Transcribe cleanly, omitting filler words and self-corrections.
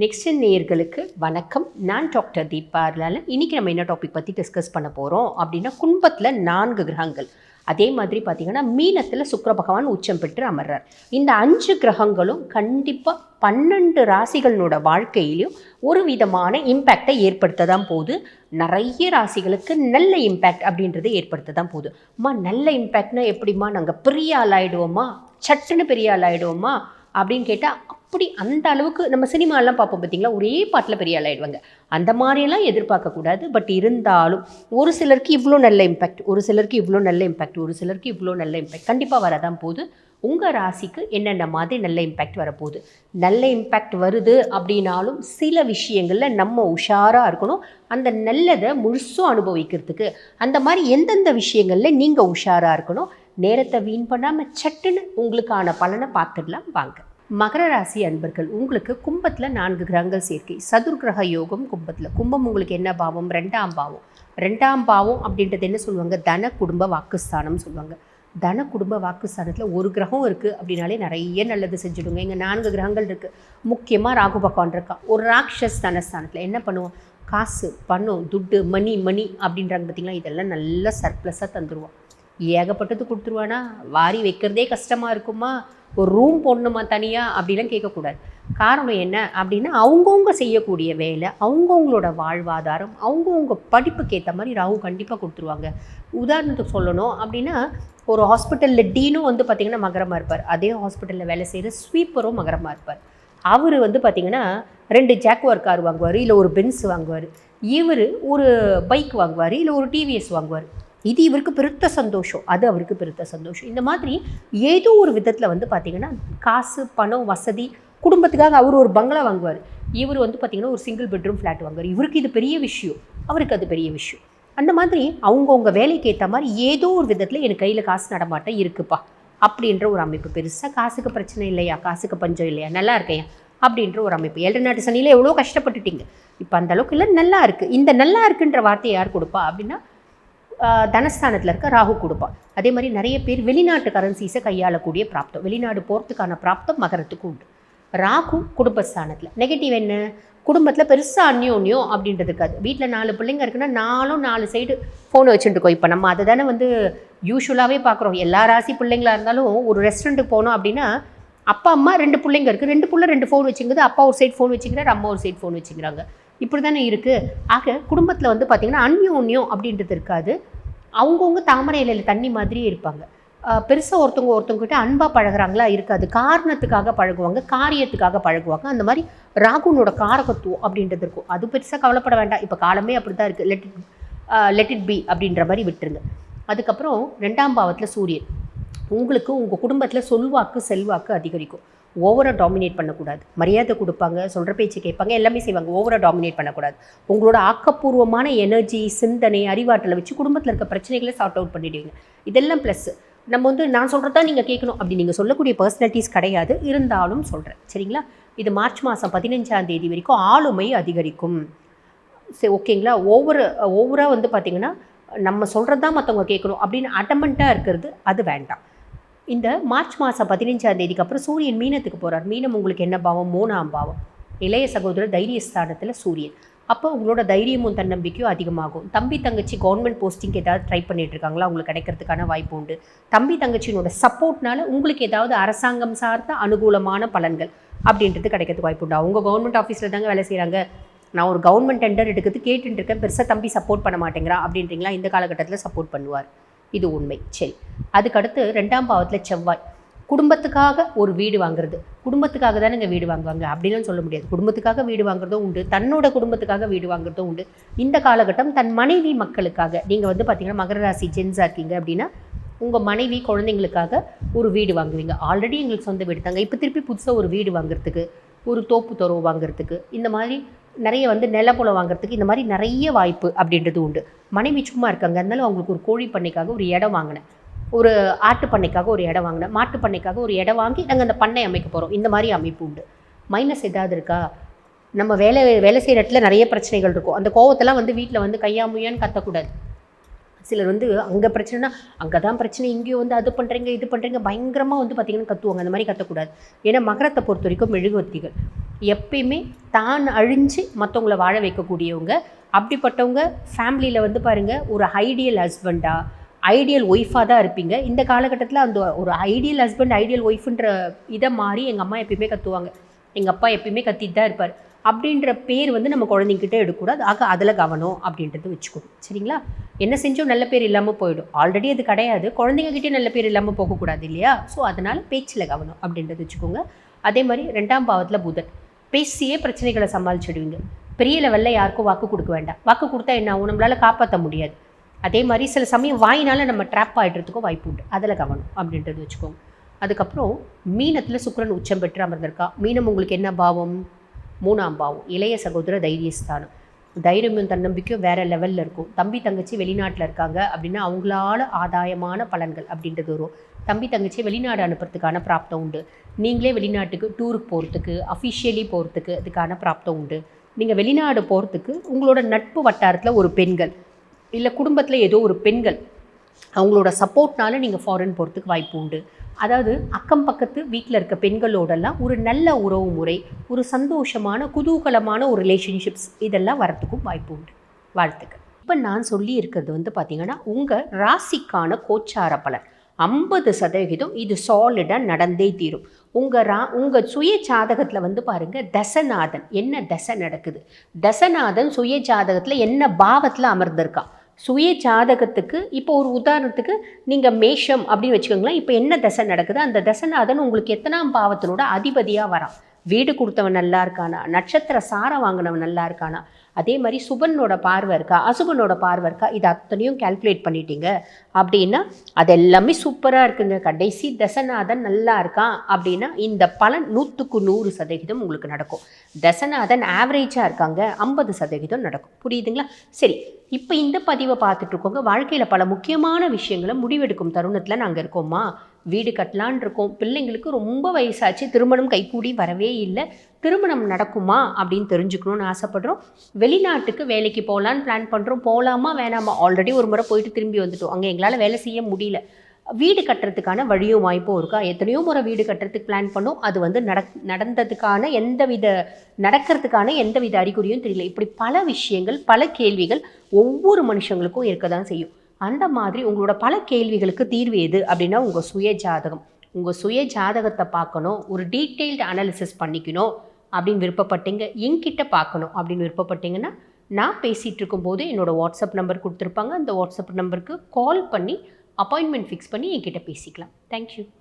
Next நேயர்களுக்கு வணக்கம். நான் டாக்டர் தீபா அருளாளன். இன்றைக்கி நம்ம என்ன டாபிக் பற்றி டிஸ்கஸ் பண்ண போகிறோம் அப்படின்னா, கும்பத்தில் 4 கிரகங்கள். அதே மாதிரி பார்த்திங்கன்னா மீனத்தில் சுக்கிர பகவான் உச்சம் பெற்று அமர்றார். இந்த 5 கிரகங்களும் கண்டிப்பாக 12 ராசிகளோட வாழ்க்கையிலையும் ஒரு விதமான இம்பேக்டை ஏற்படுத்த தான் போகுது. நிறைய ராசிகளுக்கு நல்ல இம்பேக்ட் அப்படின்றத ஏற்படுத்த தான் போகுது. நல்ல இம்பேக்ட்னா எப்படிம்மா, நாங்கள் பெரிய ஆள் ஆகிடுவோமா, சட்டுன்னு பெரிய ஆள் ஆகிடுவோமா அப்படின்னு கேட்டால், அப்படி அந்த அளவுக்கு நம்ம சினிமாலாம் பார்ப்போம் பார்த்தீங்களா, ஒரே பாட்டில் பெரிய ஆள் ஆகிடுவாங்க. அந்த மாதிரியெல்லாம் எதிர்பார்க்கக்கூடாது. பட் இருந்தாலும் ஒரு சிலருக்கு இவ்வளோ நல்ல இம்பேக்ட், ஒரு சிலருக்கு இவ்வளோ நல்ல இம்பேக்ட், ஒரு சிலருக்கு இவ்வளோ நல்ல இம்பேக்ட் கண்டிப்பாக வரதான் போகுது. உங்கள் ராசிக்கு என்னென்ன மாதிரி நல்ல இம்பேக்ட் வரப்போகுது. நல்ல இம்பேக்ட் வருது அப்படின்னாலும் சில விஷயங்களில் நம்ம உஷாராக இருக்கணும். அந்த நல்லதை முழுசும் அனுபவிக்கிறதுக்கு அந்த மாதிரி எந்தெந்த விஷயங்களில் நீங்கள் உஷாராக இருக்கணும். நேரத்தை வீண் பண்ணாமல் சட்டுன்னு உங்களுக்கான பலனை பார்த்துடலாம் வாங்க. மகர ராசி அன்பர்கள், உங்களுக்கு கும்பத்தில் 4 கிரகங்கள் சேர்க்கை, சதுர்கிரக யோகம் கும்பத்தில். கும்பம் உங்களுக்கு என்ன பாவம்? 2ஆம் பாவம். 2ஆம் பாவம் அப்படின்றது என்ன சொல்லுவாங்க? தன குடும்ப வாக்குஸ்தானம் சொல்லுவாங்க. தன குடும்ப வாக்குஸ்தானத்தில் ஒரு கிரகம் இருக்குது அப்படின்னாலே நிறைய நல்லது செஞ்சுடுங்க. இங்கே 4 கிரகங்கள் இருக்குது. முக்கியமாக ராகு பகவான் இருக்கான். ஒரு ராட்சஸ் தனஸ்தானத்தில் என்ன பண்ணுவோம்? காசு, பணம், துட்டு, மணி அப்படின்றாங்க பார்த்தீங்களா, இதெல்லாம் நல்ல சர்ப்ளஸாக தந்துடுவான். ஏகப்பட்டது கொடுத்துருவானா, வாரி வைக்கிறதே கஷ்டமாக இருக்குமா, ஒரு ரூம் போடணுமா தனியாக அப்படிலாம் கேட்கக்கூடாது. காரணம் என்ன அப்படின்னா, அவங்கவுங்க செய்யக்கூடிய வேலை, அவங்கவுங்களோட வாழ்வாதாரம், அவங்கவுங்க படிப்புக்கு ஏற்ற மாதிரி ராகு கண்டிப்பாக கொடுத்துருவாங்க. உதாரணத்துக்கு சொல்லணும் அப்படின்னா, ஒரு ஹாஸ்பிட்டலில் டீனும் வந்து பார்த்திங்கன்னா மகரமாக இருப்பார். அதே ஹாஸ்பிட்டலில் வேலை செய்கிற ஸ்வீப்பரும் மகரமாக இருப்பார். அவர் வந்து பார்த்திங்கன்னா 2 ஜாக்வார் கார் வாங்குவார், இல்லை ஒரு பென்ஸ் வாங்குவார். இவர் ஒரு பைக் வாங்குவார், இல்லை ஒரு டிவிஎஸ் வாங்குவார். இது இவருக்கு பெருத்த சந்தோஷம், அது அவருக்கு பெருத்த சந்தோஷம். இந்த மாதிரி ஏதோ ஒரு விதத்தில் வந்து பார்த்திங்கன்னா காசு, பணம், வசதி, குடும்பத்துக்காக அவர் ஒரு பங்களா வாங்குவார். இவர் வந்து பார்த்திங்கன்னா ஒரு சிங்கிள் பெட்ரூம் ஃப்ளாட் வாங்குவார். இவருக்கு இது பெரிய விஷயம், அவருக்கு அது பெரிய விஷயம். அந்த மாதிரி அவங்கவுங்க வேலைக்கு ஏற்ற மாதிரி ஏதோ ஒரு விதத்தில் எனக்கு கையில் காசு நடமாட்டம் இருக்குப்பா அப்படின்ற ஒரு அமைப்பு. பெருசாக காசுக்கு பிரச்சனை இல்லையா, காசுக்கு பஞ்சம் இல்லையா, நல்லா இருக்கையா அப்படின்ற ஒரு அமைப்பு. 7 நாட்டு சனியில் எவ்வளோ கஷ்டப்பட்டுட்டீங்க, இப்போ அந்த அளவுக்கு இல்லை, நல்லா இருக்குது. இந்த நல்லா இருக்குன்ற வார்த்தையை யார் கொடுப்பா அப்படின்னா, தனஸ்தானத்தில் இருக்க ராகு கொடுப்பான். அதே மாதிரி நிறைய பேர் வெளிநாட்டு கரன்சிஸை கையாளக்கூடிய பிராப்தம், வெளிநாடு போகிறதுக்கான பிராப்தம் மகரத்துக்கு உண்டு. ராகு குடும்பஸ்தானத்தில். நெகட்டிவ் என்ன? குடும்பத்தில் பெருசாக அந்யோன்யம் அப்படின்றது இருக்காது. வீட்டில் 4 பிள்ளைங்க இருக்குன்னா 4 சைடு ஃபோனை வச்சுட்டு இருக்கோம். இப்போ நம்ம அதை தானே வந்து யூஸ்வலாகவே பார்க்குறோம். எல்லா ராசி பிள்ளைங்களாக இருந்தாலும் ஒரு ரெஸ்டாரண்ட்டுக்கு போனோம் அப்படின்னா, அப்பா அம்மா 2 பிள்ளைங்க இருக்குது, 2 பிள்ளை 2 ஃபோன் வச்சுங்குது. அப்பா ஒரு சைடு ஃபோன் வச்சுக்கிறார், அம்மா ஒரு சைடு ஃபோன் வச்சுக்கிறாங்க. இப்படி தானே இருக்குது. ஆக குடும்பத்தில் வந்து பார்த்திங்கன்னா அந்யோன்யம் அப்படின்றது இருக்காது. அவங்கவுங்க தாமரை இலையில் தண்ணி மாதிரியே இருப்பாங்க. பெருசாக ஒருத்தவங்ககிட்ட அன்பாக பழகிறாங்களா இருக்காது. காரணத்துக்காக பழகுவாங்க, காரியத்துக்காக பழகுவாங்க. அந்த மாதிரி ராகுனோட காரகத்துவம் அப்படின்றது இருக்கும். அது பெருசாக கவலைப்பட வேண்டாம். இப்போ காலமே அப்படி தான் இருக்குது. லெட் இட் பி அப்படின்ற மாதிரி விட்டுருங்க. அதுக்கப்புறம் 2ஆம் பாவத்தில் சூரியன். உங்களுக்கு உங்கள் குடும்பத்தில் சொல்வாக்கு செல்வாக்கு அதிகரிக்கும். ஓவராக டாமினேட் பண்ணக்கூடாது. மரியாதை கொடுப்பாங்க, சொல்கிற பேச்சு கேட்பாங்க, எல்லாமே செய்வாங்க. ஓவராக டாமினேட் பண்ணக்கூடாது. உங்களோட ஆக்கப்பூர்வமான எனர்ஜி, சிந்தனை, அறிவாற்றலை வச்சு குடும்பத்தில் இருக்க பிரச்சனைகளை சார்ட் அவுட் பண்ணிடுவீங்க. இதெல்லாம் ப்ளஸ். நம்ம வந்து நான் சொல்கிறதா நீங்கள் கேட்கணும் அப்படி நீங்கள் சொல்லக்கூடிய பர்சனாலிட்டிஸ் கிடையாது. இருந்தாலும் சொல்கிறேன், சரிங்களா? இது மார்ச் மாதம் 15ஆம் தேதி வரைக்கும் ஆளுமை அதிகரிக்கும். சரி, ஓகேங்களா? ஓவராக வந்து பார்த்திங்கன்னா நம்ம சொல்கிறது தான் மற்றவங்க கேட்கணும் அப்படின்னு அடமெண்ட்டாக இருக்கிறது அது வேண்டாம். இந்த மார்ச் மாதம் 15ஆம் தேதிக்கு அப்புறம் சூரியன் மீனத்துக்கு போகிறார். மீனம் உங்களுக்கு என்ன பாவம்? 3ஆம் பாவம். இளைய சகோதரர் தைரியஸ்தானத்தில் சூரியன். அப்போ உங்களோட தைரியமும் தன்னம்பிக்கையும் அதிகமாகும். தம்பி தங்கச்சி கவர்மெண்ட் போஸ்டிங்க்கு ஏதாவது ட்ரை பண்ணிட்டு இருக்காங்களா, உங்களுக்கு கிடைக்கிறதுக்கான வாய்ப்பு உண்டு. தம்பி தங்கச்சியினோட சப்போர்ட்னால உங்களுக்கு ஏதாவது அரசாங்கம் சார்ந்த அனுகூலமான பலன்கள் அப்படின்றது கிடைக்கிறதுக்கு வாய்ப்பு உண்டு. அவங்க கவர்மெண்ட் ஆஃபீஸில் தாங்க வேலை செய்கிறாங்க. நான் ஒரு கவர்மெண்ட் டெண்டர் எடுக்கிறது கேட்டுட்டு இருக்கேன், பெருசாக தம்பி சப்போர்ட் பண்ண மாட்டேங்கிறா அப்படின்றீங்களா? இந்த காலகட்டத்தில் சப்போர்ட் பண்ணுவார், இது உண்மை. சரி, அதுக்கடுத்து 2ஆம் பாவத்தில் செவ்வாய். குடும்பத்துக்காக ஒரு வீடு வாங்குறது. குடும்பத்துக்காக தானே இங்கே வீடு வாங்குவாங்க அப்படின்லாம் சொல்ல முடியாது. குடும்பத்துக்காக வீடு வாங்குறதும் உண்டு, தன்னோட குடும்பத்துக்காக வீடு வாங்குறதும் உண்டு. இந்த காலகட்டம் தன் மனைவி மக்களுக்காக. நீங்கள் வந்து பார்த்திங்கன்னா மகர ராசி ஜென்ஸாக இருக்கீங்க அப்படின்னா, உங்கள் மனைவி குழந்தைங்களுக்காக ஒரு வீடு வாங்குவீங்க. ஆல்ரெடி எங்களுக்கு சொந்த வீடு தாங்க, இப்போ திருப்பி புதுசாக ஒரு வீடு வாங்குறதுக்கு, ஒரு தோப்பு துறவு வாங்குறதுக்கு, இந்த மாதிரி நிறைய வந்து நிலப்புலம் வாங்குறதுக்கு, இந்த மாதிரி நிறைய வாய்ப்பு அப்படின்றது உண்டு. மனைவி சும்மா இருக்காங்க, அதனால அவங்களுக்கு ஒரு கோழி பண்ணைக்காக ஒரு இடம் வாங்கினேன், ஒரு ஆட்டு பண்ணைக்காக ஒரு இடம் வாங்கினேன், மாட்டு பண்ணைக்காக ஒரு இடம் வாங்கி நாங்கள் அந்த பண்ணை அமைக்க போகிறோம். இந்த மாதிரி அமைப்பு உண்டு. மைனஸ் ஏதாவது இருக்கா? நம்ம வேலை செய்கிற இடத்துல நிறைய பிரச்சனைகள் இருக்கும். அந்த கோவத்தெல்லாம் வந்து வீட்டில் வந்து கையாமுயான்னு கத்தக்கூடாது. சிலர் வந்து அங்கே பிரச்சனைனா அங்கே தான் பிரச்சனை, இங்கேயும் வந்து அது பண்ணுறீங்க இது பண்ணுறீங்க பயங்கரமாக வந்து பார்த்திங்கன்னா கத்துவாங்க. அந்த மாதிரி கத்தக்கூடாது. ஏன்னா மகரத்தை பொறுத்த வரைக்கும் மெழுகுவர்த்திகள் எப்பயுமே தான் அழிஞ்சு மற்றவங்கள வாழ வைக்கக்கூடியவங்க. அப்படிப்பட்டவங்க ஃபேமிலியில் வந்து பாருங்கள் ஒரு ஐடியல் ஹஸ்பண்டாக ஐடியல் ஒய்ஃபாக தான் இருப்பீங்க. இந்த காலகட்டத்தில் அந்த ஒரு ஐடியல் ஹஸ்பண்ட் ஐடியல் ஒய்ஃபுன்ற இதை மாறி எங்கள் அம்மா எப்பயுமே கத்துவாங்க, எங்கள் அப்பா எப்பயுமே கத்திட்டு தான் இருப்பார் அப்படின்ற பேர் வந்து நம்ம குழந்தைங்கிட்ட எடுக்கக்கூடாது. ஆக அதில் கவனம் அப்படின்றது வச்சுக்கணும். சரிங்களா? என்ன செஞ்சோம் நல்ல பேர் இல்லாமல் போயிடும். ஆல்ரெடி அது கிடையாது, குழந்தைங்ககிட்டே நல்ல பேர் இல்லாமல் போகக்கூடாது இல்லையா? ஸோ அதனால் பேச்சில் கவனம் அப்படின்றது வச்சுக்கோங்க. அதே மாதிரி 2ஆம் பாவத்தில் புதன், பேசியே பிரச்சனைகளை சமாளிச்சிடுவீங்க. பெரிய லெவலில் யாருக்கும் வாக்கு கொடுக்க வேண்டாம். வாக்கு கொடுத்தா என்ன ஆகும், நம்மளால் காப்பாற்ற முடியாது. அதே மாதிரி சில சமயம் வாயினால் நம்ம ட்ராப் ஆகிடுறதுக்கும் வாய்ப்பு உண்டு. அதில் கவனம் அப்படின்றது வச்சுக்கோங்க. அதுக்கப்புறம் மீனத்தில் சுக்கிரன் உச்சம் பெற்று அமர்ந்திருக்கா. மீனம் உங்களுக்கு என்ன பாவம்? 3ஆம் பாவம், இளைய சகோதர தைரியஸ்தானம். தைரியமும் தன்னம்பிக்கையும் வேறு லெவலில் இருக்கும். தம்பி தங்கச்சி வெளிநாட்டில் இருக்காங்க அப்படின்னா அவங்களால ஆதாயமான பலன்கள் அப்படின்றது வரும். தம்பி தங்கச்சி வெளிநாடு அனுப்புறதுக்கான பிராப்தம் உண்டு. நீங்களே வெளிநாட்டுக்கு டூருக்கு போகிறதுக்கு அஃபிஷியலி போகிறதுக்கு அதுக்கான பிராப்தம் உண்டு. நீங்கள் வெளிநாடு போகிறதுக்கு உங்களோட நட்பு வட்டாரத்தில் ஒரு பெண்கள் இல்லை குடும்பத்தில் ஏதோ ஒரு பெண்கள் அவங்களோட சப்போர்ட்னால நீங்கள் ஃபாரின் போகிறதுக்கு வாய்ப்பு உண்டு. அதாவது அக்கம் பக்கத்து வீட்டில் இருக்க பெண்களோடெல்லாம் ஒரு நல்ல உறவு முறை, ஒரு சந்தோஷமான குதூகலமான ஒரு ரிலேஷன்ஷிப்ஸ் இதெல்லாம் வரத்துக்கும் வாய்ப்பு உண்டு. வாழ்த்துக்கள். இப்போ நான் சொல்லி இருக்கிறது வந்து பார்த்திங்கன்னா உங்கள் ராசிக்கான கோச்சார பலன் 50% இது சாலிடாக நடந்தே தீரும். உங்கள் சுய ஜாதகத்தில் வந்து பாருங்கள் தசநாதன் என்ன தசை நடக்குது, தசநாதன் சுய ஜாதகத்தில் என்ன பாவத்தில் அமர்ந்திருக்கா. சுய ஜாதகத்துக்கு இப்போ ஒரு உதாரணத்துக்கு நீங்கள் மேஷம் அப்படின்னு வச்சுக்கோங்களேன். இப்போ என்ன தசை நடக்குது, அந்த தசநாதன் உங்களுக்கு எத்தனாம் பாவத்தினோட அதிபதியாக வரான். வீடு கொடுத்தவன் நல்லா இருக்கானா, நட்சத்திர சாரம் வாங்கினவன் நல்லா இருக்கானா, அதே மாதிரி சுபனோட பார்வை இருக்கா, அசுபனோட பார்வை இருக்கா, இது அத்தனையும் கால்குலேட் பண்ணிட்டீங்க அப்படின்னா அது எல்லாமே சூப்பராக இருக்குங்க. கடைசி தசநாதன் நல்லா இருக்கான் அப்படின்னா இந்த பலன் 100% உங்களுக்கு நடக்கும். தசநாதன் ஆவரேஜாக இருக்காங்க 50% நடக்கும். புரியுதுங்களா? சரி, இப்போ இந்த பதிவை பார்த்துட்டு இருக்கோங்க. வாழ்க்கையில் பல முக்கியமான விஷயங்களை முடிவெடுக்கும் தருணத்தில் நாங்கள் இருக்கோமா. வீடு கட்டலான் இருக்கோம், பிள்ளைங்களுக்கு ரொம்ப வயசாச்சு, திருமணம் கைகூடி வரவே இல்லை, திருமணம் நடக்குமா அப்படின்னு தெரிஞ்சுக்கணும்னு ஆசைப்படுறோம். வெளிநாட்டுக்கு வேலைக்கு போகலான்னு பிளான் பண்ணுறோம், போகலாமா வேணாமா. ஆல்ரெடி ஒரு முறை போயிட்டு திரும்பி வந்துட்டோம், அங்கே எங்களால் வேலை செய்ய முடியல. வீடு கட்டுறதுக்கான வழியும் வாய்ப்பும் இருக்கா. எத்தனையோ முறை வீடு கட்டுறதுக்கு பிளான் பண்ணோம், அது வந்து நடக்கிறதுக்கான எந்தவித அறிகுறியும் தெரியல. இப்படி பல விஷயங்கள் பல கேள்விகள் ஒவ்வொரு மனுஷங்களுக்கும் இருக்க தான் செய்யும். அந்த மாதிரி உங்களோட பல கேள்விகளுக்கு தீர்வு எது அப்படின்னா உங்கள் சுய ஜாதகம். உங்கள் சுய ஜாதகத்தை பார்க்கணும், ஒரு டீட்டெயில்டு அனாலிசிஸ் பண்ணிக்கணும் அப்படின்னு விருப்பப்பட்டீங்க, என்கிட்ட பார்க்கணும் அப்படின்னு விருப்பப்பட்டீங்கன்னா நான் பேசிகிட்டு இருக்கும்போது என்னோடய வாட்ஸ்அப் நம்பர் கொடுத்துருப்பாங்க. அந்த வாட்ஸ்அப் நம்பருக்கு கால் பண்ணி அப்பாயின்மெண்ட் ஃபிக்ஸ் பண்ணி என்கிட்ட பேசிக்கலாம். தேங்க்யூ.